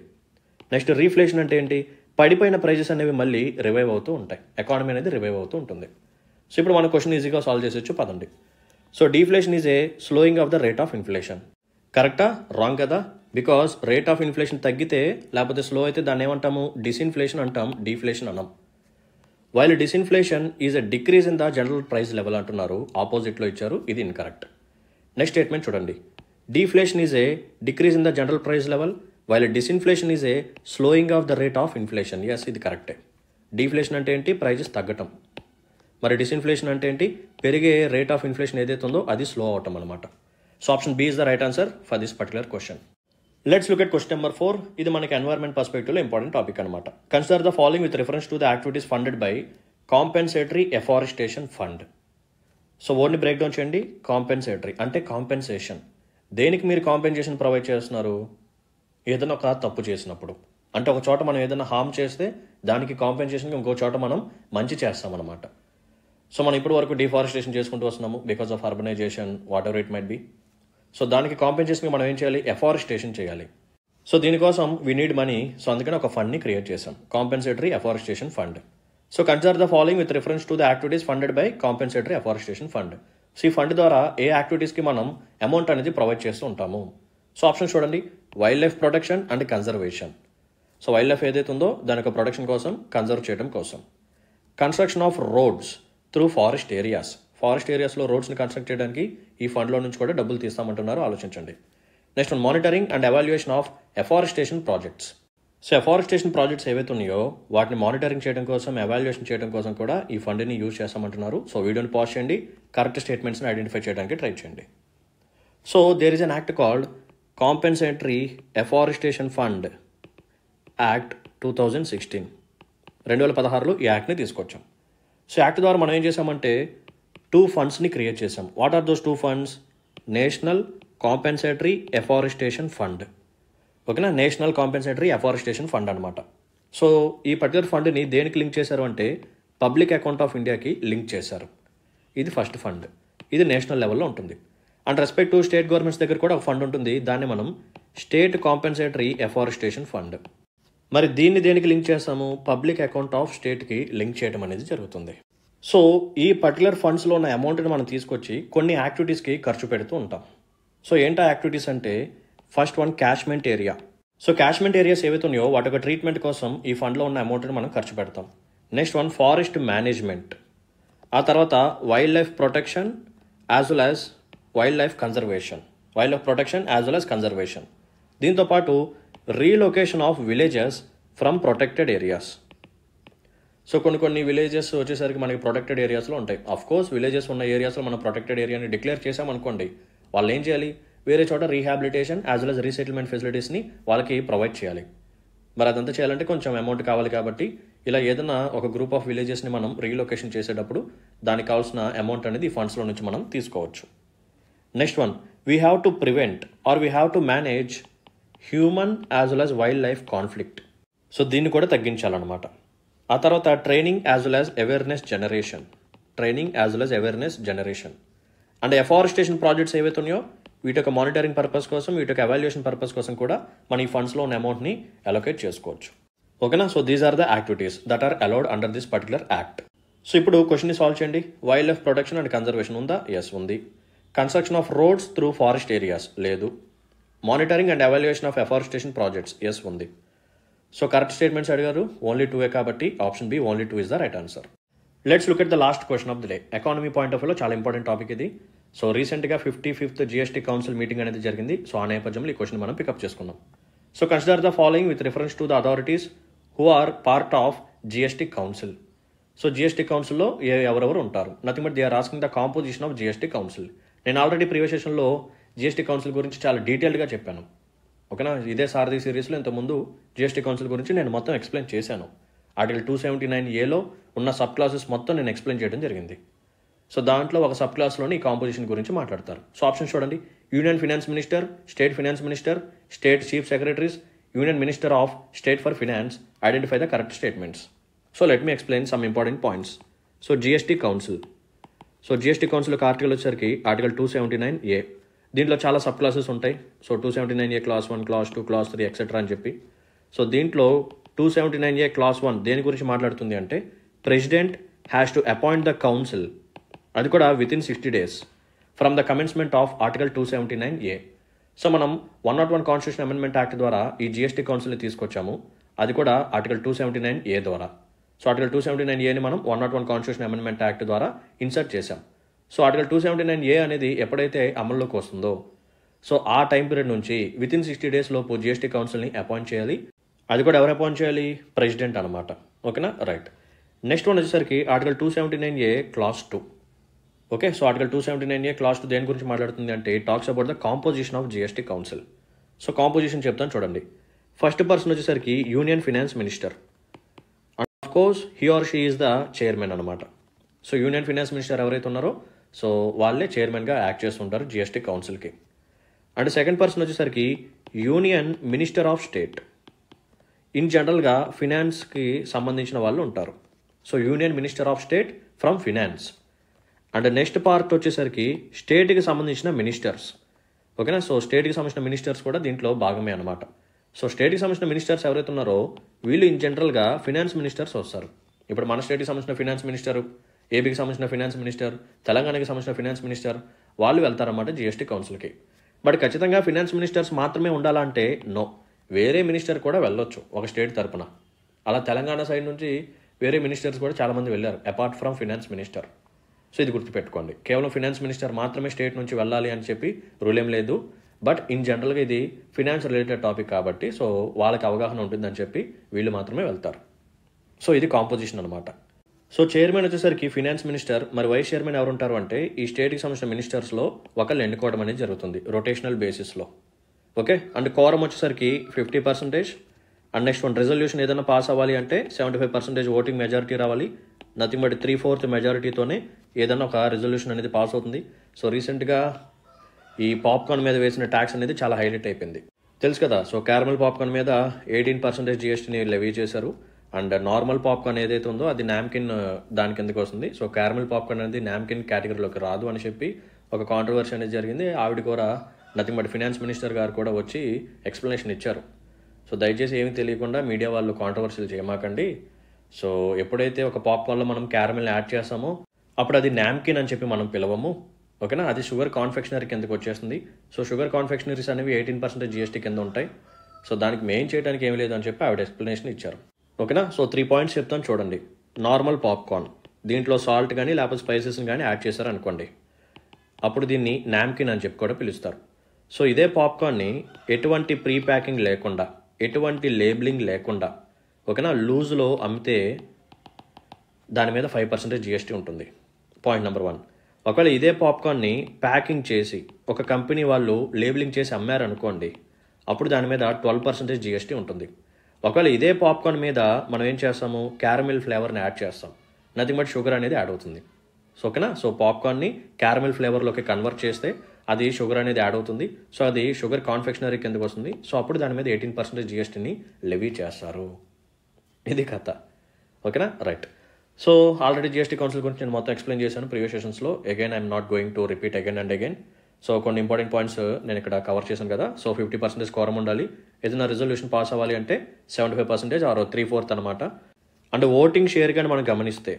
నెక్స్ట్ రీఫ్లేషన్ అంటే ఏంటి? పడిపోయిన ప్రైజెస్ అనేవి మళ్ళీ రివైవ్ అవుతూ ఉంటాయి, ఎకానమీ అనేది రివైవ్ అవుతూ ఉంటుంది. సో ఇప్పుడు మన క్వశ్చన్ ఈజీగా సాల్వ్ చేసేచ్చు, పదండి. So deflation is a slowing of the rate of inflation. కరెక్టా? రాంగ్ కదా? బికాస్ రేట్ ఆఫ్ ఇన్ఫ్లేషన్ తగ్గితే లేకపోతే స్లో అయితే దాన్ని ఏమంటాము? డిస్ఇన్ఫ్లేషన్ అంటాం, డీఫ్లేషన్ అన్నాం. While disinflation is a decrease in the general price level అంటున్నారు, ఆపోజిట్లో ఇచ్చారు, ఇది ఇన్కరెక్ట్. నెక్స్ట్ స్టేట్మెంట్ చూడండి. Deflation is a decrease in the general price level while disinflation is a slowing of the rate of inflation. Yes, ఇది కరెక్టే. Deflation అంటే ఏంటి? Prices తగ్గటం. మరి డిస్ఇన్ఫ్లేషన్ అంటే ఏంటి? పెరిగే రేట్ ఆఫ్ ఇన్ఫ్లేషన్ ఏదైతే ఉందో అది స్లో అవటం అనమాట. So option B is the right answer for this particular question. Let's look at question number 4. ఇది మనకి ఎన్వైర్మెంట్ పర్స్పెక్టివ్లో ఇంపార్టెంట్ టాపిక్ అనమాట. Consider the following with reference to the activities funded by compensatory afforestation fund. So వర్డ్ని break down చేయండి. Compensatory అంటే compensation. దేనికి మీరు compensation provide చేస్తున్నారు? ఏదైనా ఒక తప్పు చేసినప్పుడు, అంటే ఒక చోట మనం ఏదైనా హార్మ్ చేస్తే దానికి కాంపెన్సేషన్కి ఇంకో చోట మనం మంచి చేస్తామన్నమాట. సో మనం ఇప్పటి వరకు డిఫారెస్టేషన్ చేసుకుంటూ వస్తున్నాము because of urbanisation, whatever it might be. So దానికి కాంపెన్సేషన్కి మనం ఏం చేయాలి? ఎఫారెస్టేషన్ చేయాలి. సో దీనికోసం వీ నీడ్ మనీ. సో అందుకని ఒక ఫండ్ని క్రియేట్ చేసాం, compensatory afforestation fund. So consider the following with reference to the activities funded by compensatory afforestation fund. So ఈ ఫండ్ ద్వారా ఏ యాక్టివిటీస్కి మనం అమౌంట్ అనేది ప్రొవైడ్ చేస్తూ ఉంటాము. సో ఆప్షన్ చూడండి. Wild life protection and conservation. So wild life ఏదైతే ఉందో దాని యొక్క ప్రొటెక్షన్ కోసం, కన్జర్వ్ చేయడం కోసం. Construction of roads through forest areas. Forest ఏరియాస్లో రోడ్స్ని కన్స్ట్రక్ట్ చేయడానికి ఈ ఫండ్లో నుంచి కూడా డబ్బులు తీస్తామంటున్నారు, ఆలోచించండి. Next monitoring and evaluation of afforestation projects. So afforestation projects ఏవైతే ఉన్నాయో వాటిని మానిటరింగ్ చేయడం కోసం, ఎవాల్యుయేషన్ చేయడం కోసం కూడా ఈ ఫండ్ని యూజ్ చేస్తామంటున్నారు. సో వీడియోని పాజ్ చేయండి, కరెక్ట్ స్టేట్మెంట్స్ని ఐడెంటిఫై చేయడానికి ట్రై చేయండి. So there is an act called compensatory afforestation fund act 2016. 2016లో ఈ యాక్ట్ని తీసుకొచ్చాం. సో యాక్ట్ ద్వారా మనం ఏం చేసామంటే 2 ఫండ్స్ని క్రియేట్ చేసాం. What are those 2 funds? National compensatory afforestation fund. ఓకేనా? నేషనల్ కాంపెన్సేటరీ ఎఫారెస్టేషన్ ఫండ్ అనమాట. సో ఈ పర్టికులర్ ఫండ్ని దేనికి లింక్ చేశారు అంటే పబ్లిక్ అకౌంట్ ఆఫ్ ఇండియాకి లింక్ చేశారు. ఇది ఫస్ట్ ఫండ్, ఇది నేషనల్ లెవెల్లో ఉంటుంది. And respect to state governments దగ్గర కూడా ఒక ఫండ్ ఉంటుంది, దాన్ని మనం స్టేట్ కాంపెన్సేటరీ ఎఫారెస్టేషన్ ఫండ్. మరి దీన్ని దేనికి లింక్ చేస్తాము? పబ్లిక్ అకౌంట్ ఆఫ్ స్టేట్కి లింక్ చేయడం అనేది జరుగుతుంది. సో ఈ పర్టికులర్ ఫండ్స్లో ఉన్న అమౌంట్ని మనం తీసుకొచ్చి కొన్ని యాక్టివిటీస్కి ఖర్చు పెడుతూ ఉంటాం. సో ఏంటా యాక్టివిటీస్ అంటే first one catchment area. So catchment areas ఏవైతే ఉన్నాయో వాటి యొక్క ట్రీట్మెంట్ కోసం ఈ ఫండ్లో ఉన్న అమౌంట్ని మనం ఖర్చు పెడతాం. Next one forest management. ఆ తర్వాత wildlife protection as well as wildlife conservation. Wildlife protection as well as conservation. దీంతోపాటు relocation of villages from protected areas. So కొన్ని విలేజెస్ వచ్చేసరికి మనకి ప్రొటెక్టెడ్ ఏరియాస్లో ఉంటాయి. అఫ్ కోర్స్ విలేజెస్ ఉన్న ఏరియాస్లో మనం ప్రొటెక్టెడ్ ఏరియాని డిక్లేర్ చేసామనుకోండి, వాళ్ళు ఏం చేయాలి? వేరే చోట rehabilitation as well as resettlement ఫెసిలిటీస్ని వాళ్ళకి ప్రొవైడ్ చేయాలి. మరి అదంతా చేయాలంటే కొంచెం అమౌంట్ కావాలి కాబట్టి ఇలా ఏదైనా ఒక గ్రూప్ ఆఫ్ విలేజెస్ని మనం రీలొకేషన్ చేసేటప్పుడు దానికి కావాల్సిన అమౌంట్ అనేది ఈ ఫండ్స్లో నుంచి మనం తీసుకోవచ్చు. Next one, we have to prevent or we have to manage human as well as wildlife conflict. So దీన్ని కూడా తగ్గించాలన్నమాట. ఆ తర్వాత training as well as awareness generation. Training as well as awareness generation. And afforestation projects ఏవైతే ఉన్నాయో వీటి యొక్క monitoring purpose కోసం, వీటి యొక్క ఎవాల్యుయేషన్ పర్పస్ కోసం కూడా మన ఈ ఫండ్స్లో ఉన్న అమౌంట్ని అలొకేట్ చేసుకోవచ్చు. ఓకేనా? So these are the activities that are allowed under this particular act. So ఇప్పుడు క్వశ్చన్ని సాల్వ్ చేయండి. Wildlife protection and conservation ఉందా? ఎస్ ఉంది. Construction of roads through forest areas లేదు. Monitoring and evaluation of afforestation projects yes ఉంది. So correct statements అడిగారు, only 2 కాబట్టి option B only 2 is the right answer. Let's look at the last question of the day. Economy point of వ్యూలో చాలా important topic ఇది. So రీసెంట్గా 55th GST council meeting అనేది జరిగింది. So ఆ నేపథ్యంలో ఈ క్వశ్చన్ మనం పికప్ చేసుకుందాం. So consider the following with reference to the authorities who are part of GST council. So GST కౌన్సిల్లో ఎవరెవరు ఉంటారు? Nothing but they are asking the composition of GST council. నేను ఆల్రెడీ ప్రీవియస్ సెషన్లో GST council గురించి చాలా డీటెయిల్డ్గా చెప్పాను. ఓకేనా? ఇదే సారథి సిరీస్లో ఇంతకుముందు GST కౌన్సిల్ గురించి నేను మొత్తం ఎక్స్ప్లెయిన్ చేశాను. ఆర్టికల్ 279A ఉన్న సబ్ క్లాసెస్ మొత్తం నేను ఎక్స్ప్లెయిన్ చేయడం జరిగింది. సో దాంట్లో ఒక సబ్ క్లాస్లోని ఈ కాంపోజిషన్ గురించి మాట్లాడతారు. సో ఆప్షన్ చూడండి. Union finance minister, state finance minister, state chief secretaries, union minister of state for finance. Identify the correct statements. So let me explain some important points. So GST council. So GST council యొక్క article వచ్చేసరికి article 279A. దీంట్లో చాలా sub classes ఉంటాయి. So 279A class 1, class 2, class 3 etcetera అని చెప్పి. So దీంట్లో 279A class 1 దేని గురించి మాట్లాడుతుంది అంటే president has to appoint the council, అది కూడా within 60 days from the commencement of article 279A. So మనం 101 కాన్స్టిట్యూషన్ అమెండ్మెంట్ యాక్ట్ ద్వారా ఈ జిఎస్టీ కౌన్సిల్ని తీసుకొచ్చాము, అది కూడా ఆర్టికల్ 279A ద్వారా. సో ఆర్టికల్ 279Aని మనం 101 కాన్స్టిట్యూషన్ అమెండ్మెంట్ యాక్ట్ ద్వారా ఇన్సర్ట్ చేశాం. సో ఆర్టికల్ 279A అనేది ఎప్పుడైతే అమల్లోకి వస్తుందో సో ఆ టైం పీరియడ్ నుంచి వితిన్ 60 days లోపు జిఎస్టీ కౌన్సిల్ని అపాయింట్ చేయాలి. అది కూడా ఎవరు అపాయింట్ చేయాలి? ప్రెసిడెంట్ అనమాట. ఓకేనా, రైట్. నెక్స్ట్ వన్ వచ్చేసరికి article 279A class 2. Okay, so article 279A class 2 దేని గురించి మాట్లాడుతుంది అంటే talks about the composition of GST council. So composition చెప్తాను చూడండి. ఫస్ట్ పర్సన్ వచ్చేసరికి union finance minister. Of course he or she is the chairman అనమాట. So union finance minister ఎవరైతే ఉన్నారో సో వాళ్ళే చైర్మన్గా యాక్ట్ చేస్తుంటారు జిఎస్టీ కౌన్సిల్కి. అండ్ సెకండ్ పర్సన్ వచ్చేసరికి union minister of state. In జనరల్గా ఫినాన్స్కి సంబంధించిన వాళ్ళు ఉంటారు. So union minister of state from finance. And next part వచ్చేసరికి స్టేట్కి సంబంధించిన మినిస్టర్స్. ఓకేనా, సో స్టేట్కి సంబంధించిన మినిస్టర్స్ కూడా దీంట్లో భాగమే అనమాట. సో స్టేట్కి సంబంధించిన మినిస్టర్స్ ఎవరైతే ఉన్నారో వీళ్ళు ఇన్ జనరల్గా ఫినాన్స్ మినిస్టర్స్ వస్తారు. ఇప్పుడు మన స్టేట్కి సంబంధించిన ఫినాన్స్ మినిస్టర్, ఏపీకి సంబంధించిన ఫినాన్స్ మినిస్టర్, తెలంగాణకి సంబంధించిన ఫినాన్స్ మినిస్టర్ వాళ్ళు వెళ్తారన్నమాట జిఎస్టీ కౌన్సిల్కి. బట్ ఖచ్చితంగా ఫినాన్స్ మినిస్టర్స్ మాత్రమే ఉండాలంటే నో, వేరే మినిస్టర్ కూడా వెళ్ళొచ్చు ఒక స్టేట్ తరపున. అలా తెలంగాణ సైడ్ నుంచి వేరే మినిస్టర్స్ కూడా చాలామంది వెళ్ళారు apart from finance minister. So ఇది గుర్తుపెట్టుకోండి, కేవలం ఫినాన్స్ మినిస్టర్ మాత్రమే స్టేట్ నుంచి వెళ్ళాలి అని చెప్పి రూల్ ఏం లేదు. బట్ ఇన్ జనరల్గా ఇది ఫినాన్స్ రిలేటెడ్ టాపిక్ కాబట్టి సో వాళ్ళకి అవగాహన ఉంటుందని చెప్పి వీళ్ళు మాత్రమే వెళ్తారు. సో ఇది కాంపోజిషన్ అనమాట. సో చైర్మన్ వచ్చేసరికి ఫినాన్స్ మినిస్టర్, మరి వైస్ చైర్మన్ ఎవరు ఉంటారు అంటే ఈ స్టేట్కి సంబంధించిన మినిస్టర్స్లో ఒకళ్ళు ఎన్నుకోవడం అనేది జరుగుతుంది రొటేషనల్ బేసిస్లో. ఓకే, అండ్ కోరం వచ్చేసరికి 50%. అండ్ నెక్స్ట్ వన్ రెజల్యూషన్ ఏదైనా పాస్ అవ్వాలి అంటే 75% ఓటింగ్ మెజారిటీ రావాలి. నథింగ్ బట్ 3/4 మెజారిటీతోనే ఏదైనా ఒక రెజల్యూషన్ అనేది పాస్ అవుతుంది. సో రీసెంట్గా ఈ పాప్కార్న్ మీద వేసిన ట్యాక్స్ అనేది చాలా హైలైట్ అయిపోయింది, తెలుసు కదా. సో క్యారమెల్ పాప్కార్న్ మీద 18% జిఎస్టీని లెవీ చేశారు. అండ్ నార్మల్ పాప్కార్న్ ఏదైతే ఉందో అది నామ్కిన్ దాని కిందకి వస్తుంది. సో క్యారమెల్ పాప్కార్న్ అనేది నామ్కిన్ కేటగిరీలోకి రాదు అని చెప్పి ఒక కాంట్రవర్సీ అనేది జరిగింది. ఆవిడ కూడా నథింగ్ బట్ ఫినాన్స్ మినిస్టర్ గారు కూడా వచ్చి ఎక్స్ప్లెనేషన్ ఇచ్చారు. సో దయచేసి ఏమీ తెలియకుండా మీడియా వాళ్ళు కాంట్రవర్సీలు చేయమాకండి. సో ఎప్పుడైతే ఒక పాప్కార్న్లో మనం క్యారమెల్ యాడ్ చేస్తామో అప్పుడు అది నామ్కిన్ అని చెప్పి మనం పిలవము. ఓకేనా, అది షుగర్ కాన్ఫెక్షనరీ కిందకి వచ్చేస్తుంది. సో షుగర్ కాన్ఫెక్షనరీస్ అనేవి 18% జిఎస్టీ కింద ఉంటాయి. సో దానికి మెయిన్ చేయడానికి ఏమి లేదు అని చెప్పి ఆవిడ ఎక్స్ప్లెనేషన్ ఇచ్చారు. ఓకేనా, సో 3 పాయింట్స్ చెప్తాను చూడండి. నార్మల్ పాప్కార్న్, దీంట్లో సాల్ట్ కానీ లేకపోతే స్పైసెస్ కానీ యాడ్ చేశారు అనుకోండి, అప్పుడు దీన్ని నామ్కిన్ అని చెప్పి కూడా పిలుస్తారు. సో ఇదే పాప్కార్న్ని ఎటువంటి ప్రీ ప్యాకింగ్ లేకుండా, ఎటువంటి లేబులింగ్ లేకుండా ఓకేనా లూజ్లో అమ్మితే దాని మీద 5% జిఎస్టీ ఉంటుంది. Point number 1. ఒకవేళ ఇదే పాప్కార్న్ని ప్యాకింగ్ చేసి ఒక కంపెనీ వాళ్ళు లేబులింగ్ చేసి అమ్మారనుకోండి, అప్పుడు దాని మీద 12% జిఎస్టీ ఉంటుంది. ఒకవేళ ఇదే పాప్కార్న్ మీద మనం ఏం చేస్తాము, క్యారమెల్ ఫ్లేవర్ని యాడ్ చేస్తాం, నథింగ్ బట్ షుగర్ అనేది యాడ్ అవుతుంది. సో ఓకేనా, సో పాప్కార్న్ని క్యారమెల్ ఫ్లేవర్లోకి కన్వర్ట్ చేస్తే అది షుగర్ అనేది యాడ్ అవుతుంది. సో అది షుగర్ కాన్ఫెక్షనరీ కిందకు వస్తుంది. సో అప్పుడు దాని మీద 18% జిఎస్టీని లెవీ చేస్తారు. ఇది కథ. ఓకేనా, right. So already GST council గురించి నేను మొత్తం ఎక్స్ప్లెయిన్ చేశాను ప్రీవియస్ సెషన్స్లో. Again I'm not going to repeat again and again. So కొన్ని ఇంపార్టెంట్ పాయింట్స్ నేను ఇక్కడ కవర్ చేశాను కదా. సో 50% కోరం ఉండాలి. ఏదైనా రిజల్యూషన్ పాస్ అవ్వాలి అంటే 75% ఆర్ 3/4 అనమాట. అండ్ ఓటింగ్ షేర్ కానీ మనం గమనిస్తే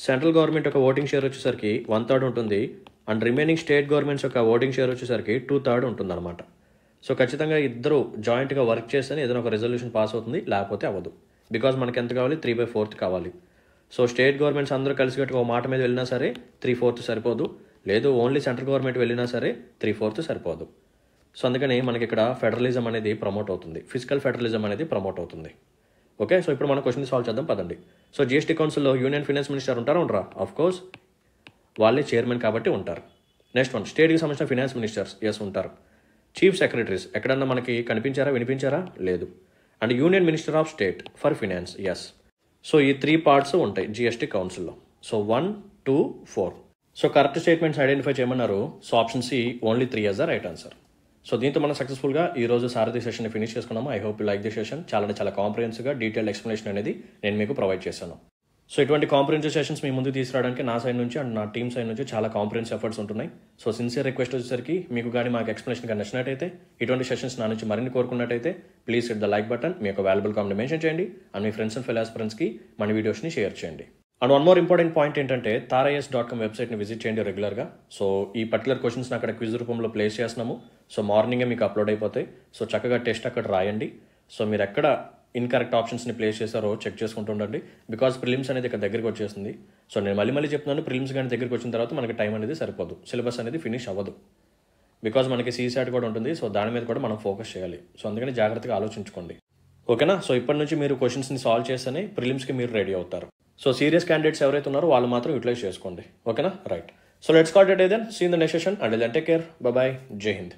సెంట్రల్ గవర్నమెంట్ యొక్క ఓటింగ్ షేర్ వచ్చేసరికి 1/3 ఉంటుంది. అండ్ రిమైనింగ్ స్టేట్ గవర్నమెంట్స్ యొక్క ఓటింగ్ షేర్ వచ్చేసరికి 2/3 ఉంటుంది అనమాట. సో ఖచ్చితంగా ఇద్దరు జాయింట్గా వర్క్ చేస్తేనే ఏదైనా ఒక రెజల్యూషన్ పాస్ అవుతుంది, లేకపోతే అవ్వదు. బికాజ్ మనకి ఎంత కావాలి, 3/4 కావాలి. సో స్టేట్ గవర్నమెంట్స్ అందరూ కలిసికట్టుగా ఒక మాట మీద వెళ్ళినా సరే 3/4 సరిపోదు, లేదు ఓన్లీ సెంట్రల్ గవర్నమెంట్ వెళ్ళినా సరే 3/4 సరిపోదు. సో అందుకని మనకి ఇక్కడ ఫెడరలిజం అనేది ప్రమోట్ అవుతుంది, ఫిజికల్ ఫెడరలిజం అనేది ప్రమోట్ అవుతుంది. ఓకే, సో ఇప్పుడు మనం క్వశ్చన్ సాల్వ్ చేద్దాం పదండి. సో జిఎస్టీ కౌన్సిల్లో యూనియన్ ఫినాన్స్ మినిస్టర్ ఉంటారా ఉండరా? ఆఫ్ కోర్స్ వాళ్ళే చైర్మన్ కాబట్టి ఉంటారు. నెక్స్ట్ వన్, స్టేట్కి సంబంధించిన ఫినాన్స్ మినిస్టర్స్ ఎస్ ఉంటారు. చీఫ్ సెక్రటరీస్ ఎక్కడన్నా మనకి కనిపించారా, వినిపించారా? లేదు. And union minister of state for finance yes. So ఈ 3 పార్ట్స్ ఉంటాయి జిఎస్టీ కౌన్సిల్లో. So 1, 2, 4. So correct statements identify చేయమన్నారు. So option C only 3 as the right answer. So దీంతో మనం సక్సెస్ఫుల్గా ఈ రోజు సారథి సెషన్ ఫినిష్ చేసుకున్నాము. I hope you like the session. చాలా కాంప్రహెన్సివ్గా డీటెయిల్డ్ ఎక్స్ప్లెనేషన్ అనేది నేను మీకు ప్రొవైడ్ చేశాను. సో ఇటువంటి కాంప్రహెన్సివ్ సెషన్స్ మీ ముందుకు తీసుకురావడానికి నా సైడ్ నుంచి అండ్ నా టీమ్ సైడ్ నుంచి చాలా కాంప్రహెన్సివ్ ఎఫర్ట్స్ ఉంటున్నాయి. సో సిన్సియర్ రిక్వెస్ట్ వచ్చేసరికి మీకు కానీ మాకు ఎక్స్ప్లెనేషన్ కానీ నచ్చినట్టయితే, ఇటువంటి సెషన్స్ నా నుంచి మరిన్ని కోరుకున్నట్టయితే please hit the like button, మీ యొక్క వాల్యుబుల్ కామెంట్ మెన్షన్ చేయండి అండ్ మీ ఫ్రెండ్స్ అండ్ ఫెలో ఆస్పిరెంట్స్కి మన వీడియోస్ని షేర్ చేయండి. And one more important point ఏంటంటే tarais.com వెబ్సైట్ని విజిట్ చేయండి రెగ్యులర్గా. సో ఈ పర్టికులర్ క్వశ్చన్స్ని అక్కడ క్విజ్ రూపంలో ప్లేస్ చేస్తున్నాము. సో మార్నింగే మీకు అప్లోడ్ అయిపోతాయి. సో చక్కగా టెస్ట్ అక్కడ రాయండి. సో మీరు ఎక్కడ ఇన్కరెక్ట్ ఆప్షన్స్ని ప్లేస్ చేశారో చెక్ చేసుకుంటూ ఉండండి. బికాజ్ ప్రిలిమ్స్ అనేది ఇక్కడ దగ్గరికి వచ్చేసింది. సో నేను మళ్ళీ చెప్తున్నాను, ప్రిలిమ్స్ కానీ దగ్గరికి వచ్చిన తర్వాత మనకి టైం అనేది సరిపోదు, సిలబస్ అనేది ఫినిష్ అవ్వదు. బికాజ్ మనకి CSAT కూడా ఉంటుంది. సో దాని మీద కూడా మనం ఫోకస్ చేయాలి. సో అందుకని జాగ్రత్తగా ఆలోచించుకోండి, ఓకేనా? సో ఇప్పటి నుంచి మీరు క్వశ్చన్స్ని సాల్వ్ చేస్తేనే ప్రిలిమ్స్కి మీరు రెడీ అవుతారు. సో సీరియస్ క్యాండిడేట్స్ ఎవరైతే ఉన్నారో వాళ్ళు మాత్రం యూటిలైజ్ చేసుకోండి, ఓకేనా? Right. So let's start today then. See in the next session. Until then take care, bye bye, జై హింద్.